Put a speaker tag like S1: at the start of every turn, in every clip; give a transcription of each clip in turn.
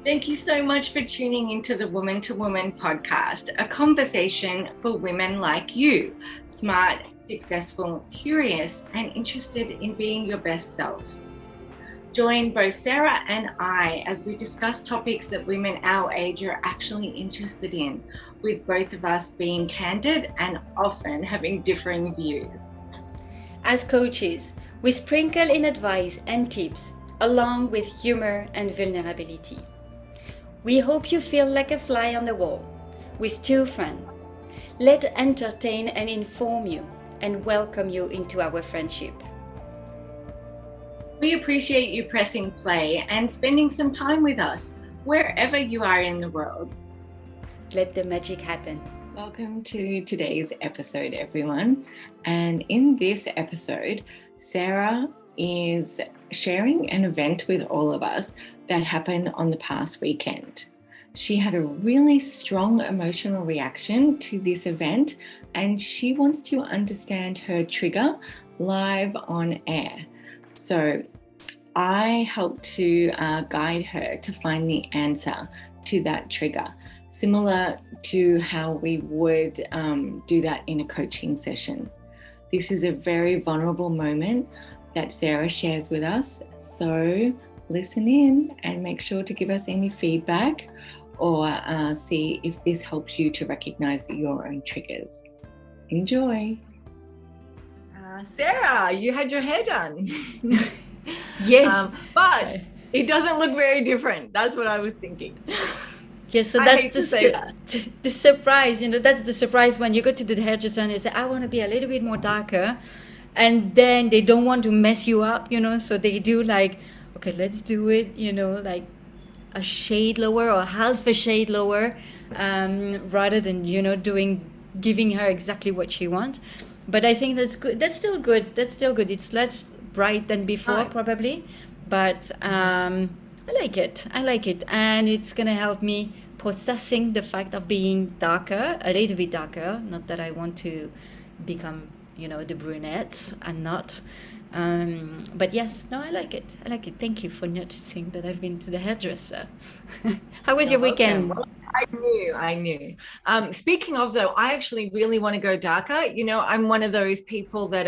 S1: Thank you so much for tuning into the Woman to Woman podcast, a conversation for women like you, smart, successful, curious, and interested in being your best self. Join both Sarah and I as we discuss topics that women our age are actually interested in, with both of us being candid and often having differing views.
S2: As coaches, we sprinkle in advice and tips, along with humor and vulnerability. We hope you feel like a fly on the wall with two friends. Let's entertain and inform you and welcome you into our friendship.
S1: We appreciate you pressing play and spending some time with us, wherever you are in the world.
S2: Let the magic happen.
S1: Welcome to today's episode, everyone. And in this episode, Sarah is sharing an event with all of us that happened on the past weekend. She had a really strong emotional reaction to this event, and she wants to understand her trigger live on air. So I helped to guide her to find the answer to that trigger, similar to how we would do that in a coaching session. This is a very vulnerable moment that Sarah shares with us. So listen in and make sure to give us any feedback or see if this helps you to recognize your own triggers. Enjoy. Sarah, you had your hair done.
S2: Yes.
S1: But it doesn't look very different. That's what I was thinking.
S2: Yes, so that's the surprise, that's the surprise when you go to the hairdresser and you say, I want to be a little bit more darker. And then they don't want to mess you up, so they do like, okay, let's do it, like a shade lower or half a shade lower, rather than, giving her exactly what she wants. But I think that's good. That's still good. It's less bright than before, probably. But I like it. And it's going to help me processing the fact of being darker, a little bit darker. Not that I want to become, the brunette. I'm not. But yes, no, I like it. Thank you for noticing that I've been to the hairdresser. How was your weekend?
S1: Well, I knew. Speaking of though, I actually really want to go darker. I'm one of those people that,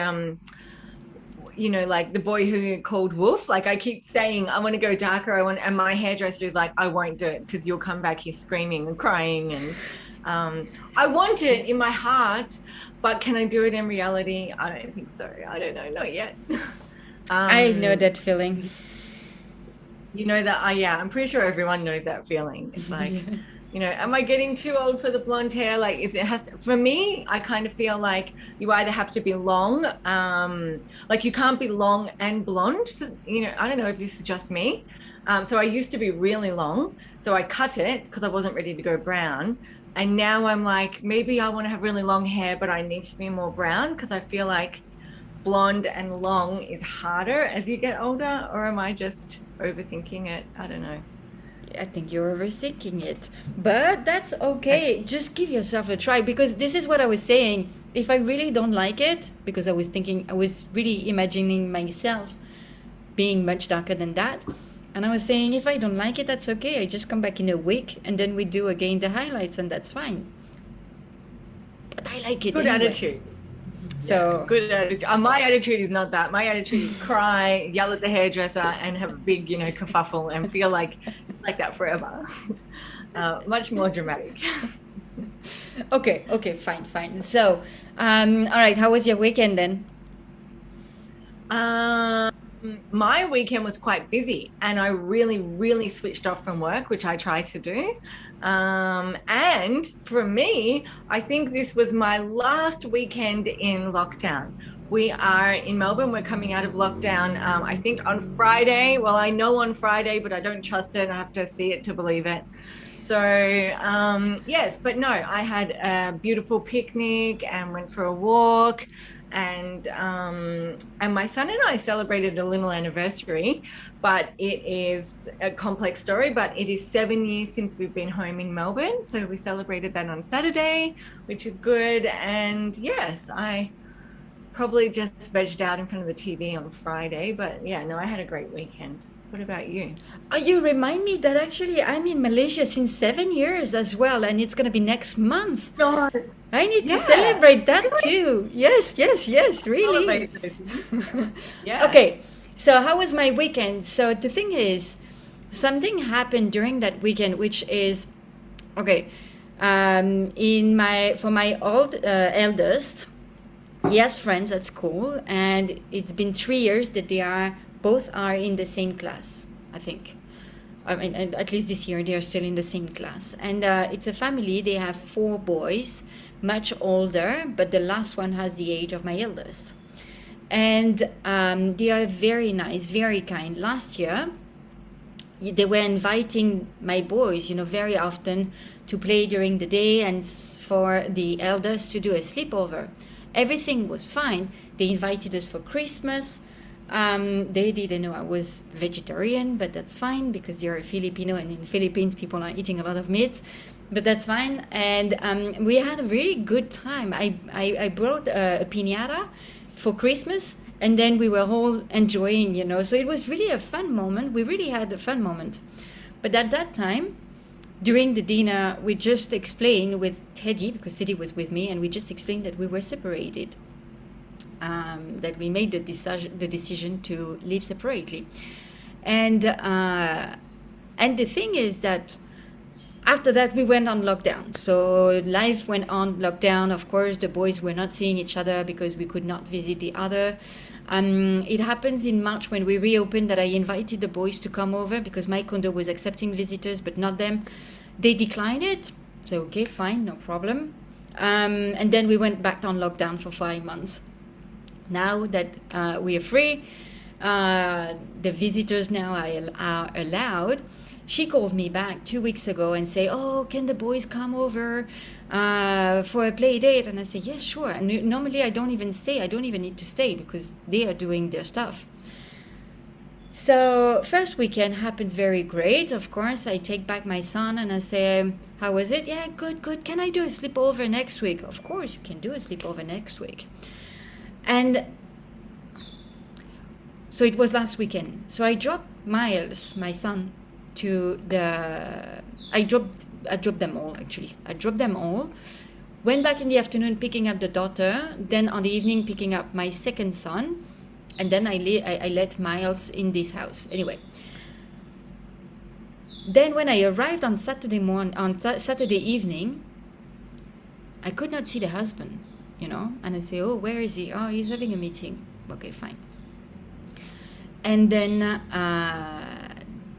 S1: like the boy who called wolf, like I keep saying, I want to go darker. And my hairdresser is like, I won't do it because you'll come back here screaming and crying. And I want it in my heart, but can I do it in reality? I don't think so. I don't know, not yet.
S2: I know that feeling.
S1: You know that? Yeah, I'm pretty sure everyone knows that feeling. It's like, am I getting too old for the blonde hair? Like, for me, I kind of feel like you either have to be long, like you can't be long and blonde. I don't know if this is just me. So I used to be really long, so I cut it because I wasn't ready to go brown. And now I'm like, maybe I want to have really long hair, but I need to be more brown because I feel like blonde and long is harder as you get older. Or am I just overthinking it? I don't know.
S2: I think you're overthinking it, but that's okay. Just give yourself a try, because this is what I was saying. If I really don't like it, because I was really imagining myself being much darker than that. And I was saying, if I don't like it, that's okay. I just come back in a week and then we do again the highlights and that's fine. But I like it.
S1: Good anyway. Attitude. So yeah, good attitude. My attitude is not that. My attitude is cry, yell at the hairdresser, and have a big, kerfuffle, and feel like it's like that forever. Much more dramatic.
S2: Okay, fine. So, all right. How was your weekend then?
S1: My weekend was quite busy, and I really, really switched off from work, which I try to do. And for me, I think this was my last weekend in lockdown. We are in Melbourne. We're coming out of lockdown, I think on Friday. Well, I know on Friday, but I don't trust it. I have to see it to believe it. So, yes, but no, I had a beautiful picnic and went for a walk. And my son and I celebrated a little anniversary, but it is a complex story, but it is 7 years since we've been home in Melbourne. So we celebrated that on Saturday, which is good. And yes, I probably just vegged out in front of the TV on Friday. But yeah, no, I had a great weekend. What about you?
S2: Oh, you remind me that actually I'm in Malaysia since 7 years as well, and it's going to be next month.
S1: No,
S2: I need to
S1: yeah,
S2: celebrate that
S1: really
S2: too. Yes, yes, yes, really.
S1: celebrate those. Yeah.
S2: Okay, so how was my weekend? So the thing is, something happened during that weekend, which is okay. In my for my eldest, he has friends at school, and it's been 3 years that both are in the same class. I think. I mean, and at least this year they are still in the same class, and it's a family. They have 4 boys, much older, but the last one has the age of my eldest, and they are very nice, very kind. Last year, they were inviting my boys, very often to play during the day and for the elders to do a sleepover. Everything was fine. They invited us for Christmas. They didn't know I was vegetarian, but that's fine because they're Filipino, and in Philippines people are eating a lot of meat, but that's fine. And we had a really good time. I brought a piñata for Christmas, and then we were all enjoying, so it was really a fun moment. We really had a fun moment. But at that time, during the dinner, we just explained with Teddy, because Teddy was with me, and we just explained that we were separated, that we made the decision to live separately. And the thing is that after that, we went on lockdown. So life went on lockdown. Of course, the boys were not seeing each other because we could not visit the other. It happens in March when we reopened that I invited the boys to come over because my condo was accepting visitors, but not them. They declined it. So, okay, fine, no problem. And then we went back on lockdown for 5 months. Now that we are free, the visitors now are allowed. She called me back 2 weeks ago and say, "Oh, can the boys come over for a play date?" And I say, "Yes, sure." And normally I don't even stay. I don't even need to stay because they are doing their stuff. So first weekend happens very great. Of course, I take back my son and I say, "How was it?" "Yeah, good, good. Can I do a sleepover next week?" "Of course, you can do a sleepover next week." And so it was last weekend. So I dropped Miles, my son, I dropped them all actually. I dropped them all. Went back in the afternoon picking up the daughter. Then on the evening picking up my second son. And then I let Miles in this house. Anyway. Then when I arrived on Saturday evening, I could not see the husband, And I say, "Oh, where is he?" "Oh, he's having a meeting." Okay, fine. And then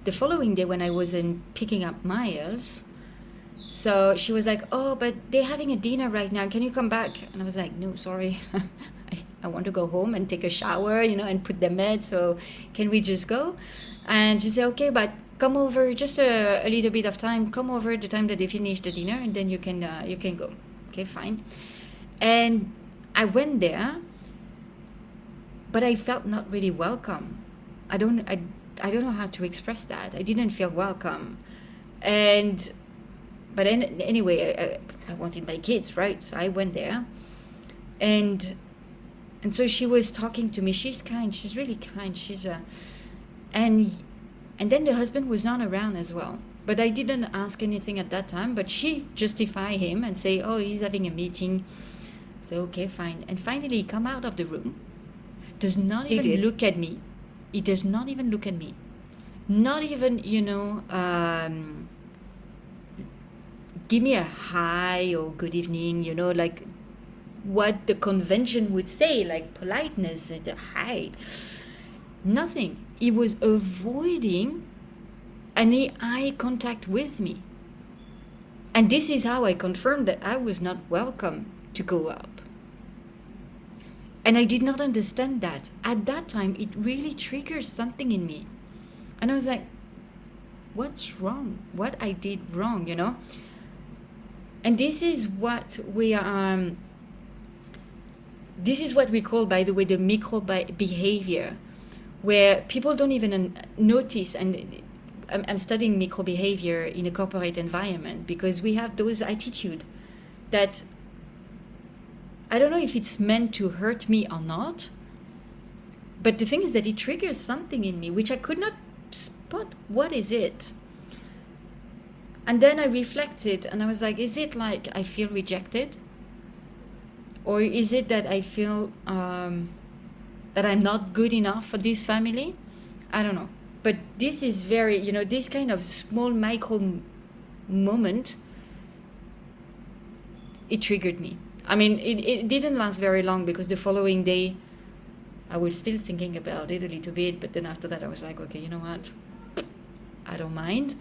S2: the following day when I was picking up Miles, so she was like, "Oh, but they're having a dinner right now. Can you come back?" And I was like, "No, sorry. I want to go home and take a shower, and put them bed. So can we just go?" And she said, "Okay, but come over just a little bit of time. Come over the time that they finish the dinner, and then you can go." Okay, fine. And I went there, but I felt not really welcome. I don't know how to express that. I didn't feel welcome. But anyway, I wanted my kids, right? So I went there. And so she was talking to me. She's kind. She's really kind. And then the husband was not around as well. But I didn't ask anything at that time. But she justified him and say, "Oh, he's having a meeting." So, okay, fine. And finally, he come out of the room. Does not even look at me. He does not even look at me. Not even, give me a hi or good evening, like what the convention would say, like politeness, hi. Nothing. He was avoiding any eye contact with me. And this is how I confirmed that I was not welcome to go up. And I did not understand that. At that time, it really triggers something in me. And I was like, what's wrong? What I did wrong, And this is what we call, by the way, the micro behavior, where people don't even notice. And I'm studying micro behavior in a corporate environment because we have those attitude that I don't know if it's meant to hurt me or not, but the thing is that it triggers something in me which I could not spot. What is it? And then I reflected and I was like, is it like I feel rejected? Or is it that I feel that I'm not good enough for this family? I don't know. But this is very, this kind of small micro moment, it triggered me. I mean, it didn't last very long, because the following day I was still thinking about it a little bit. But then after that I was like, okay, you know what? I don't mind.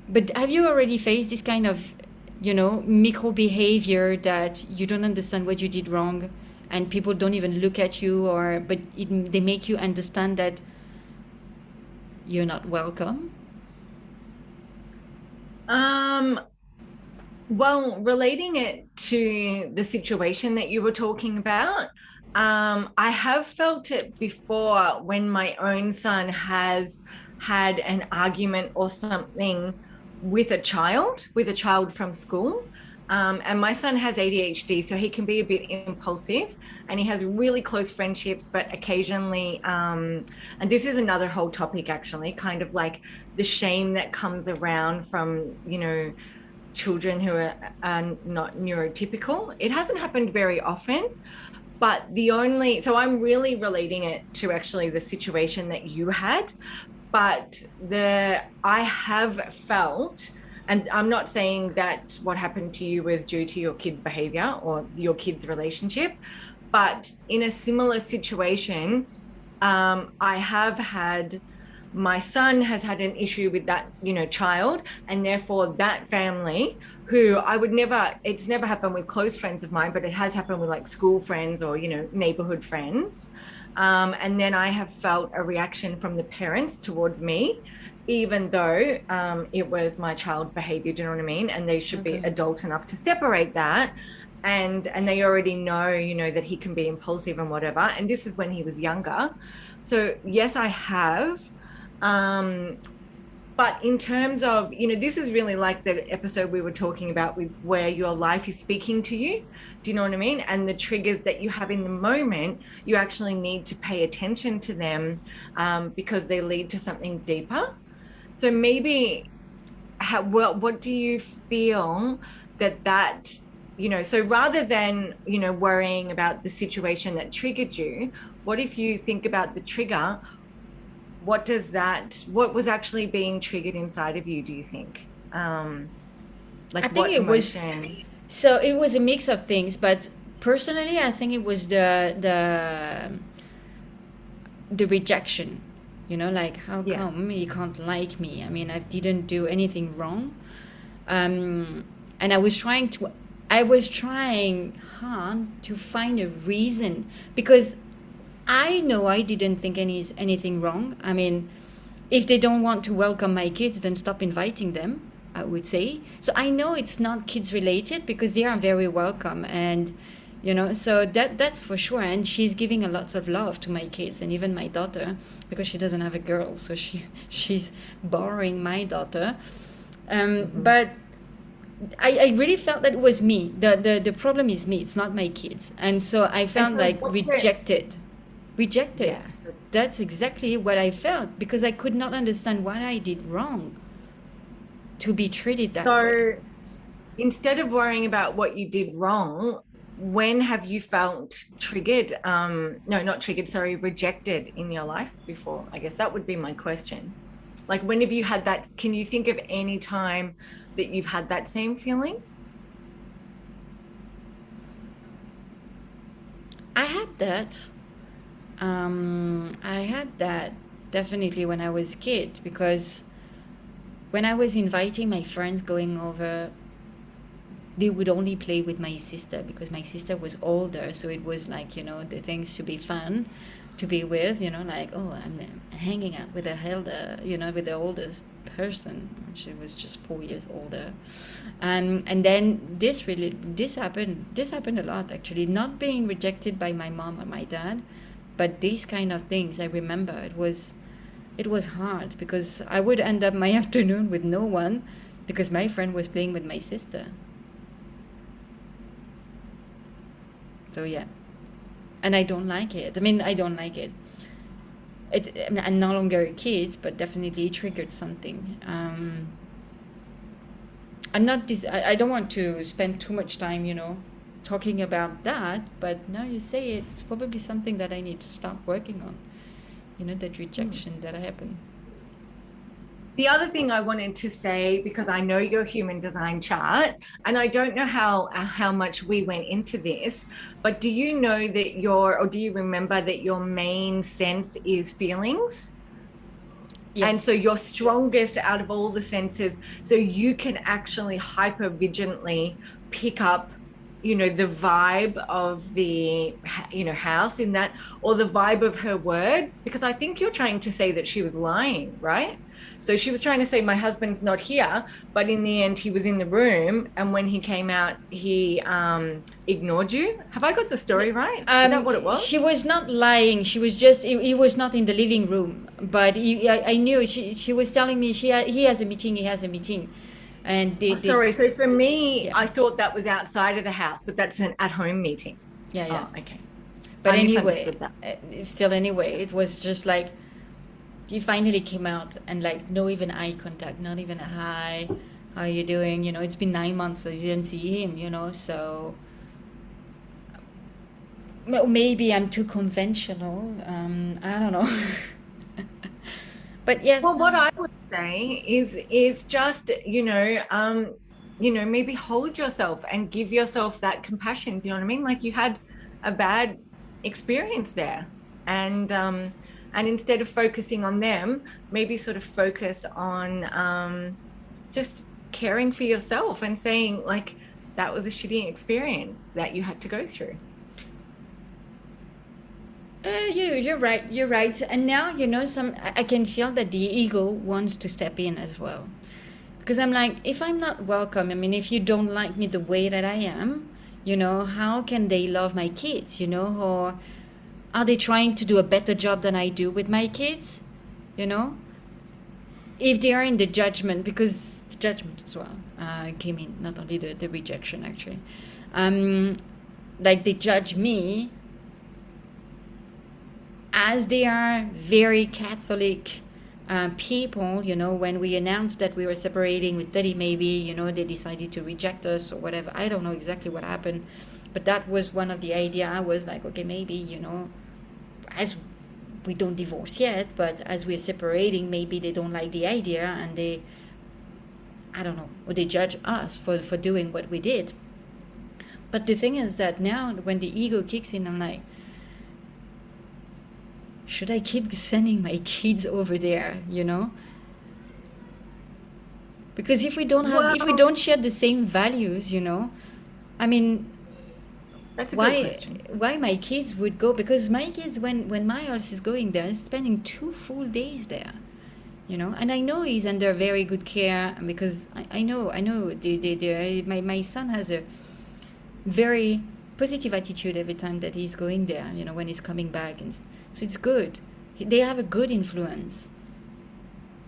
S2: But have you already faced this kind of, micro behavior that you don't understand what you did wrong, and people don't even look at you, but they make you understand that you're not welcome?
S1: Well, relating it to the situation that you were talking about, I have felt it before when my own son has had an argument or something with a child from school. And my son has ADHD, so he can be a bit impulsive, and he has really close friendships, but occasionally, and this is another whole topic actually, kind of like the shame that comes around from, children who are not neurotypical. It hasn't happened very often, but so I'm really relating it to actually the situation that you had. But I have felt, and I'm not saying that what happened to you was due to your kid's behavior or your kid's relationship, but in a similar situation, my son has had an issue with that, child, and therefore that family, who it's never happened with close friends of mine, but it has happened with like school friends or, neighborhood friends. And then I have felt a reaction from the parents towards me, even though it was my child's behavior, do you know what I mean? And they should be adult enough to separate that. And they already know, that he can be impulsive and whatever. And this is when he was younger. So yes, I have. But in terms of, this is really like the episode we were talking about with where your life is speaking to you. Do you know what I mean? And the triggers that you have in the moment, you actually need to pay attention to them because they lead to something deeper. So maybe, what do you feel that, so rather than, worrying about the situation that triggered you, what if you think about the trigger? What was actually being triggered inside of you, do you think?
S2: I think it was a mix of things, but personally I think it was the rejection, like how come he can't like me? I mean, I didn't do anything wrong. And I was trying hard to find a reason, because I know I didn't think anything wrong. I mean, if they don't want to welcome my kids, then stop inviting them, I would say. So I know it's not kids related, because they are very welcome, and so that's for sure. And she's giving a lot of love to my kids, and even my daughter, because she doesn't have a girl, so she's borrowing my daughter. But I really felt that it was me. The problem is me. It's not my kids, and so I felt like rejected. Yeah, so that's exactly what I felt, because I could not understand what I did wrong to be treated that way.
S1: So instead of worrying about what you did wrong, when have you felt triggered? No, not triggered, sorry, rejected in your life before? I guess that would be my question. Like, when have you had that? Can you think of any time that you've had that same feeling?
S2: I had that. I had that definitely when I was a kid, because when I was inviting my friends going over, they would only play with my sister, because my sister was older. So it was like, the things to be fun to be with, like, oh, I'm hanging out with with the oldest person. She was just 4 years older. And then this happened a lot, actually, not being rejected by my mom or my dad, but these kind of things. I remember it was hard, because I would end up my afternoon with no one, because my friend was playing with my sister. So yeah, and I don't like it. I mean, I don't like it. I'm no longer a kid, but definitely it triggered something. I'm not this. I don't want to spend too much time, talking about that. But now you say it, it's probably something that I need to start working on. That rejection that happened.
S1: The other thing I wanted to say, because I know your human design chart, and I don't know how much we went into this, but do you know that do you remember that your main sense is feelings? Yes. And so you're strongest out of all the senses. So you can actually hyper vigilantly pick up, the vibe of the, house in that, or the vibe of her words, because I think you're trying to say that she was lying, right? So she was trying to say, my husband's not here, but in the end, he was in the room. And when he came out, he ignored you. Have I got the story right? Is that what it was?
S2: She was not lying. She was just, he was not in the living room. But I knew she was telling me he has a meeting. And
S1: sorry. So for me, yeah. I thought that was outside of the house, but that's an at-home meeting.
S2: Yeah.
S1: Oh, okay.
S2: But anyway, still anyway, it was just like, he finally came out and like no even eye contact, not even a hi, how are you doing? It's been 9 months that I didn't see him, so maybe I'm too conventional. I don't know. But yes.
S1: Well, what I would say is just, maybe hold yourself and give yourself that compassion. Do you know what I mean? Like you had a bad experience there, and instead of focusing on them, maybe sort of focus on just caring for yourself and saying like, that was a shitty experience that you had to go through.
S2: You're right. And now, I can feel that the ego wants to step in as well. Because I'm like, if I'm not welcome, I mean, if you don't like me the way that I am, how can they love my kids, or are they trying to do a better job than I do with my kids? If they are in the judgment, because the judgment as well came in, not only the rejection actually. Like they judge me as they are very Catholic people, when we announced that we were separating with Teddy, maybe, they decided to reject us or whatever. I don't know exactly what happened, but that was one of the idea. I was like, okay, maybe, as we don't divorce yet, but as we're separating, maybe they don't like the idea and I don't know, or they judge us for doing what we did. But the thing is that now when the ego kicks in, I'm like, should I keep sending my kids over there, Because if we don't share the same values, I mean,
S1: that's a good question.
S2: Why my kids would go? Because my kids, when Miles is going there, is spending 2 full days there, And I know he's under very good care because I know my son has a very positive attitude every time that he's going there, when he's coming back, and so it's good. They have a good influence,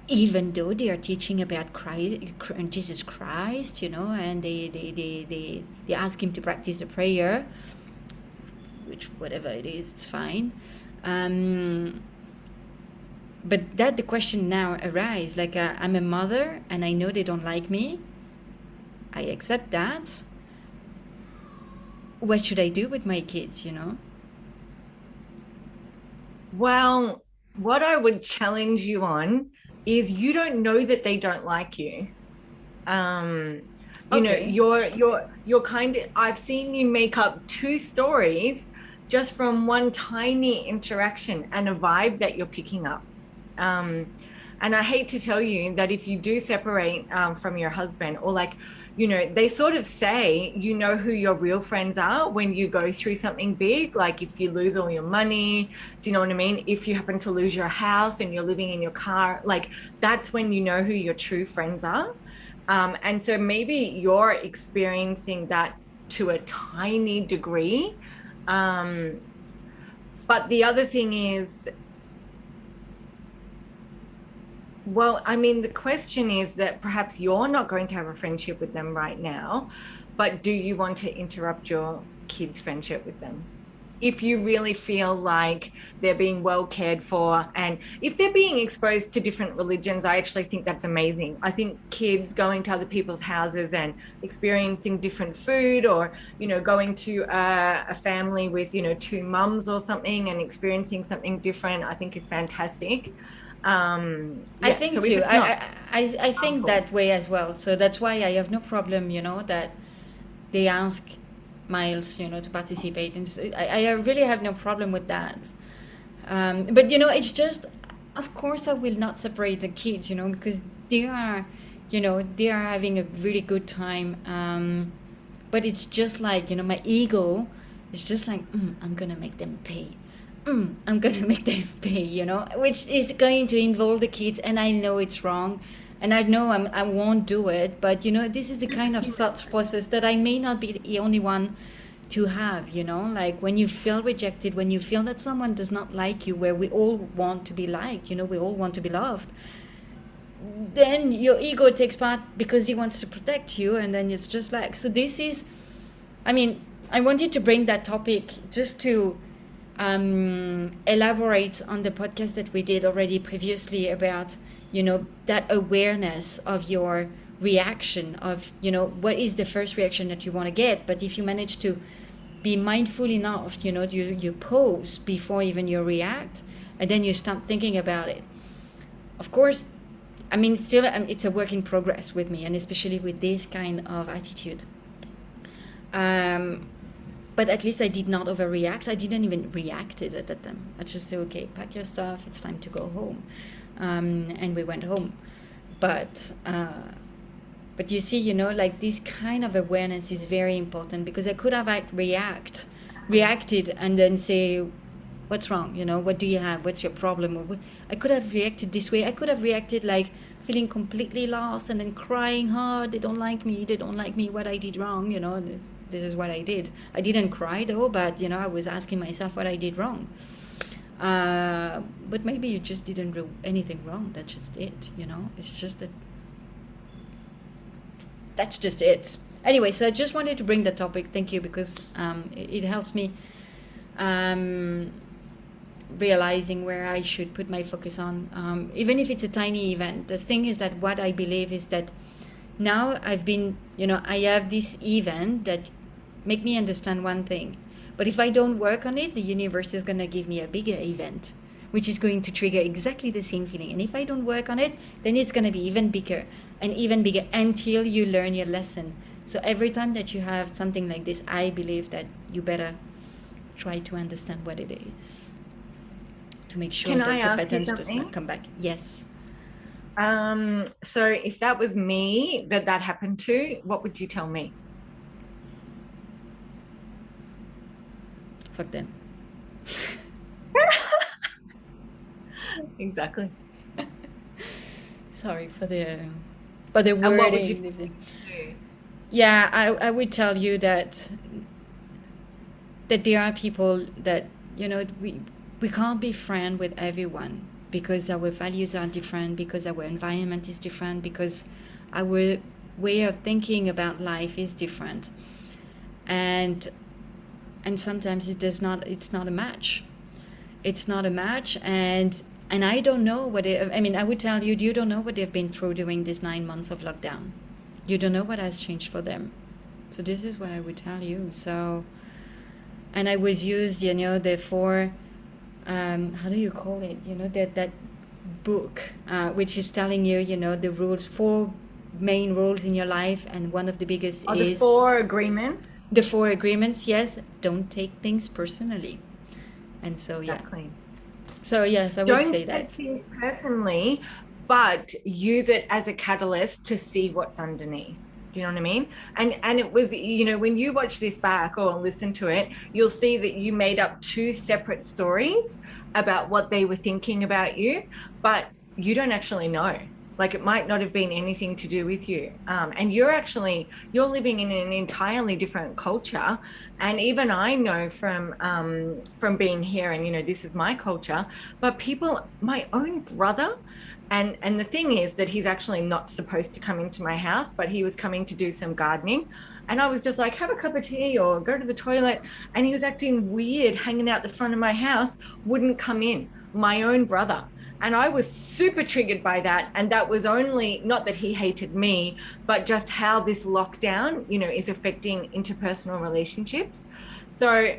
S2: even though they are teaching about Christ, Jesus Christ, and they ask him to practice the prayer, which whatever it is, it's fine. But that the question now arises, like I'm a mother and I know they don't like me. I accept that. What should I do with my kids,
S1: Well, what I would challenge you on is you don't know that they don't like you. You're kind of, I've seen you make up 2 stories just from one tiny interaction and a vibe that you're picking up. And I hate to tell you that if you do separate from your husband, or like, they sort of say, who your real friends are when you go through something big, like if you lose all your money, do you know what I mean? If you happen to lose your house and you're living in your car, like that's when you know who your true friends are. And so maybe you're experiencing that to a tiny degree. But the other thing is, well, I mean, the question is that perhaps you're not going to have a friendship with them right now, but do you want to interrupt your kids' friendship with them. If you really feel like they're being well cared for, and if they're being exposed to different religions, I actually think that's amazing. I think kids going to other people's houses and experiencing different food, or, you know, going to a family with, you know, two mums or something and experiencing something different, I think is fantastic.
S2: I think
S1: so
S2: too. I think that way as well. So that's why I have no problem, you know, that they ask Miles, you know, to participate, and so I really have no problem with that. But you know, it's just, of course, I will not separate the kids, you know, because they are, you know, they are having a really good time. But it's just like, you know, my ego is just like, I'm gonna make them pay. I'm gonna make them pay, you know, which is going to involve the kids, and I know it's wrong, and I know I won't do it, but you know, this is the kind of thought process that I may not be the only one to have, you know, like when you feel rejected, when you feel that someone does not like you, where we all want to be liked, you know, we all want to be loved, then your ego takes part because he wants to protect you, and then it's just like, so this is, I mean, I wanted to bring that topic just to elaborate on the podcast that we did already previously about, you know, that awareness of your reaction, of, you know, what is the first reaction that you want to get. But if you manage to be mindful enough, you know, you pause before even you react, and then you start thinking about it. Of course, I mean, still, it's a work in progress with me, and especially with this kind of attitude. But at least I did not overreact. I didn't even react it at them. I just said, okay, pack your stuff. It's time to go home. And we went home. But you see, you know, like this kind of awareness is very important, because I could have reacted and then say, what's wrong? You know, what do you have? What's your problem? I could have reacted this way. I could have reacted like feeling completely lost and then crying, oh, they don't like me. They don't like me. What I did wrong, you know. This is what I did. I didn't cry though, but you know, I was asking myself what I did wrong. But maybe you just didn't do anything wrong. That's just it, you know. It's just that. That's just it. Anyway, so I just wanted to bring the topic. Thank you, because it helps me realizing where I should put my focus on, even if it's a tiny event. The thing is that what I believe is that now I've been, you know, I have this event that make me understand one thing. But if I don't work on it, the universe is going to give me a bigger event, which is going to trigger exactly the same feeling. And if I don't work on it, then it's going to be even bigger until you learn your lesson. So every time that you have something like this, I believe that you better try to understand what it is, to make sure that your patterns does not come back. Yes.
S1: So if that was me that happened to, what would you tell me?
S2: Fuck them.
S1: Exactly.
S2: Sorry for the wording. And what would you do? Yeah, I would tell you that there are people that, you know, we can't be friends with everyone, because our values are different, because our environment is different, because our way of thinking about life is different, and sometimes it's not a match. It's not a match, and I don't know what I would tell you, you don't know what they've been through during these 9 months of lockdown. You don't know what has changed for them. So this is what I would tell you. So, and I was used, you know, the 4, how do you call it? You know, that book, which is telling you, you know, the rules, 4 main rules in your life, and one of the biggest is
S1: the 4 agreements.
S2: The 4 agreements, yes. Don't take things personally. And so, yeah.
S1: Exactly.
S2: So, yes, I would say that.
S1: Don't take things personally, but use it as a catalyst to see what's underneath. Do you know what I mean? And it was, you know, when you watch this back or listen to it, you'll see that you made up 2 separate stories about what they were thinking about you, but you don't actually know. Like it might not have been anything to do with you. And you're living in an entirely different culture. And even I know from being here, and, you know, this is my culture, but my own brother, and the thing is that he's actually not supposed to come into my house, but he was coming to do some gardening. And I was just like, have a cup of tea or go to the toilet. And he was acting weird, hanging out the front of my house, wouldn't come in, my own brother. And I was super triggered by that. And that was only, not that he hated me, but just how this lockdown, you know, is affecting interpersonal relationships. So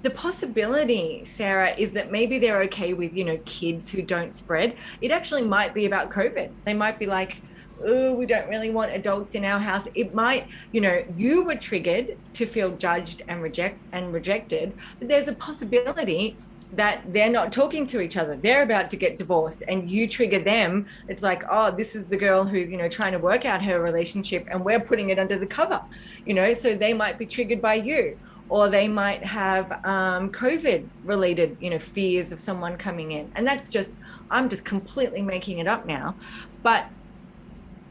S1: the possibility, Sarah, is that maybe they're okay with, you know, kids who don't spread. It actually might be about COVID. They might be like, oh, we don't really want adults in our house. It might, you know, you were triggered to feel judged and rejected, but there's a possibility that they're not talking to each other. They're about to get divorced and you trigger them. It's like, oh, this is the girl who's, you know, trying to work out her relationship and we're putting it under the cover, you know, so they might be triggered by you. Or they might have COVID related, you know, fears of someone coming in. And that's just, I'm just completely making it up now. But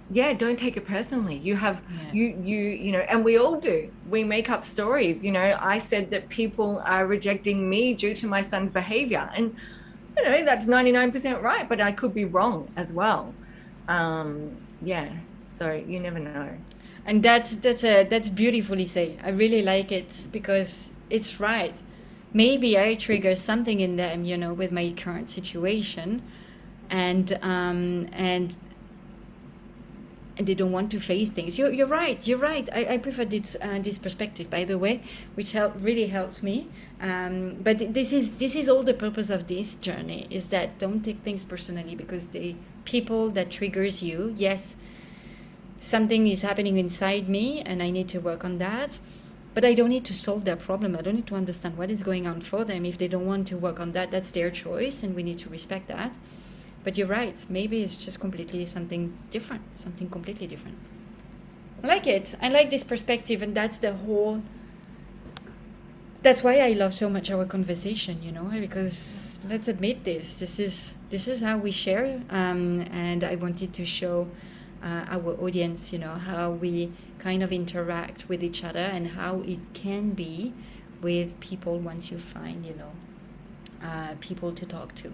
S1: yeah, don't take it personally. You have, you know, and we all do. We make up stories. You know, I said that people are rejecting me due to my son's behavior. And, you know, that's 99% right, but I could be wrong as well. Yeah, so you never know.
S2: And that's beautifully said. I really like it because it's right. Maybe I trigger something in them, you know, with my current situation, and they don't want to face things. You're right. You're right. I prefer this perspective, by the way, which really helps me. But this is all the purpose of this journey, is that don't take things personally, because the people that triggers you, yes, something is happening inside me and I need to work on that, but I don't need to solve their problem. I don't need to understand what is going on for them. If they don't want to work on that, that's their choice and we need to respect that. But you're right, maybe it's just completely something completely different. I like it. I like this perspective, and that's why I love so much our conversation, you know, because let's admit this is how we share, and I wanted to show our audience, you know, how we kind of interact with each other and how it can be with people once you find, you know, people to talk to.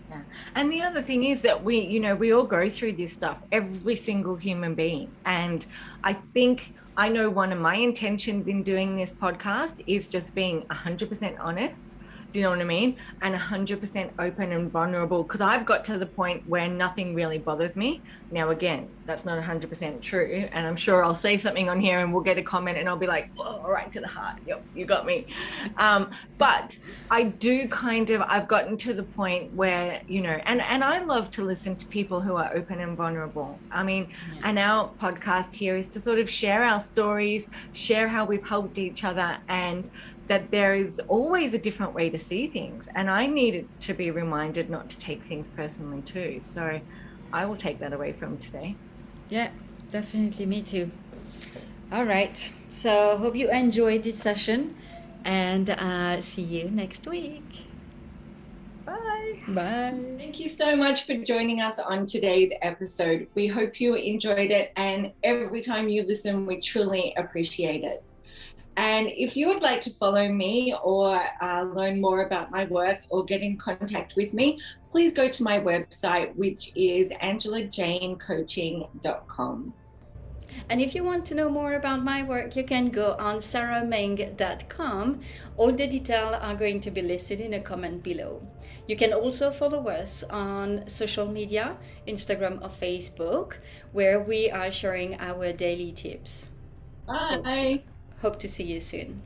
S1: Yeah. And the other thing is that we all go through this stuff, every single human being. And I know one of my intentions in doing this podcast is just being 100% honest. Do you know what I mean? And 100% open and vulnerable, because I've got to the point where nothing really bothers me. Now, again, that's not 100% true. And I'm sure I'll say something on here and we'll get a comment and I'll be like, oh, right to the heart. Yep, you got me. But I do I've gotten to the point where, you know, and I love to listen to people who are open and vulnerable. I mean, and our podcast here is to sort of share our stories, share how we've helped each other, and that there is always a different way to see things. And I needed to be reminded not to take things personally too. So I will take that away from today.
S2: Yeah, definitely. Me too. All right. So hope you enjoyed this session, and see you next week.
S1: Bye.
S2: Bye.
S1: Thank you so much for joining us on today's episode. We hope you enjoyed it. And every time you listen, we truly appreciate it. And if you would like to follow me or learn more about my work or get in contact with me, please go to my website, which is angelajanecoaching.com.
S2: And if you want to know more about my work, you can go on sarahmeng.com. All the details are going to be listed in a comment below. You can also follow us on social media, Instagram or Facebook, where we are sharing our daily tips.
S1: Bye.
S2: Hope to see you soon.